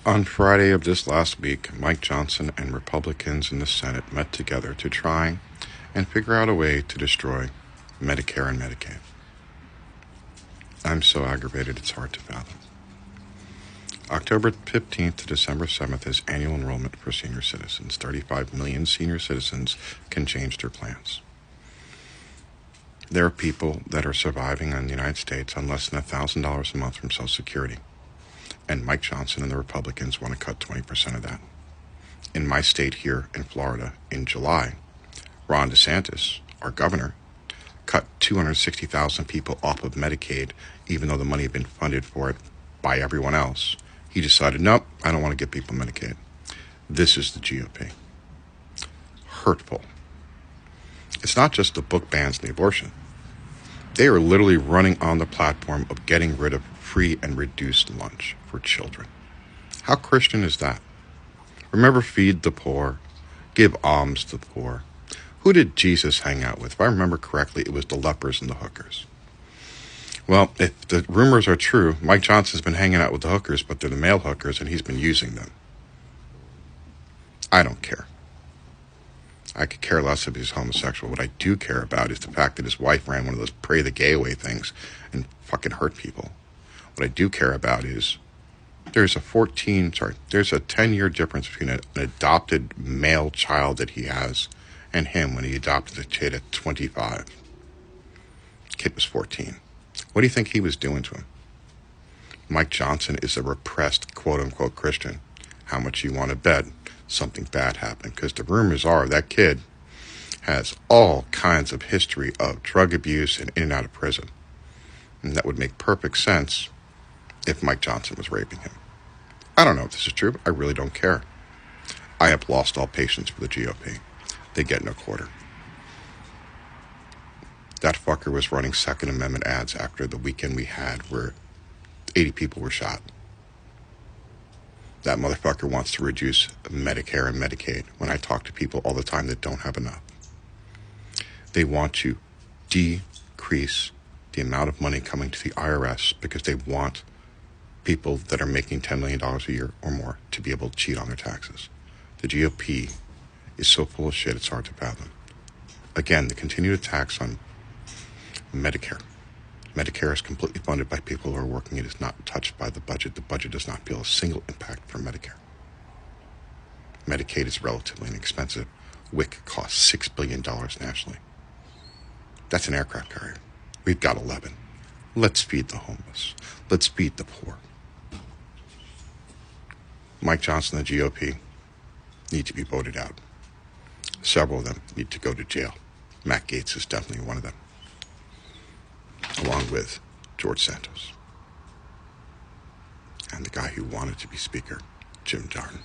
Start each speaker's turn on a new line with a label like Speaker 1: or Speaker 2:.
Speaker 1: On Friday of this last week, Mike Johnson and Republicans in the Senate met together to try and figure out a way to destroy Medicare and Medicaid. I'm so aggravated it's hard to fathom. October 15th to December 7th is annual enrollment for senior citizens. 35 million senior citizens can change their plans. There are people that are surviving in the United States on less than $1,000 a month from Social Security. And Mike Johnson and the Republicans want to cut 20% of that. In my state here in Florida, in July, Ron DeSantis, our governor, cut 260,000 people off of Medicaid, even though the money had been funded for it by everyone else. He decided, nope, I don't want to give people Medicaid. This is the GOP. Hurtful. It's not just the book bans and the abortion. They are literally running on the platform of getting rid of free and reduced lunch for children. How Christian is that? Remember, feed the poor, give alms to the poor. Who did Jesus hang out with? If I remember correctly, it was the lepers and the hookers. Well, if the rumors are true, Mike Johnson's been hanging out with the hookers, but they're the male hookers, and he's been using them. I don't care. I could care less if he's homosexual. What I do care about is the fact that his wife ran one of those pray the gay away things and fucking hurt people. What I do care about is there's a 10-year difference between an adopted male child that he has and him when he adopted a kid at 25. The kid was 14. What do you think he was doing to him? Mike Johnson is a repressed, quote-unquote Christian. How much you want to bet something bad happened? Because the rumors are that kid has all kinds of history of drug abuse and in and out of prison. And that would make perfect sense if Mike Johnson was raping him. I don't know if this is true, but I really don't care. I have lost all patience for the GOP. They get no quarter. That fucker was running Second Amendment ads after the weekend we had where 80 people were shot. That motherfucker wants to reduce Medicare and Medicaid when I talk to people all the time that don't have enough. They want to decrease the amount of money coming to the IRS because they want people that are making $10 million a year or more to be able to cheat on their taxes. The GOP is so full of shit, it's hard to fathom. Again, the continued attacks on Medicare. Medicare is completely funded by people who are working. It is not touched by the budget. The budget does not feel a single impact from Medicare. Medicaid is relatively inexpensive. WIC costs $6 billion nationally. That's an aircraft carrier. We've got 11. Let's feed the homeless. Let's feed the poor. Mike Johnson and the GOP need to be voted out. Several of them need to go to jail. Matt Gaetz is definitely one of them, along with George Santos and the guy who wanted to be Speaker, Jim Jordan.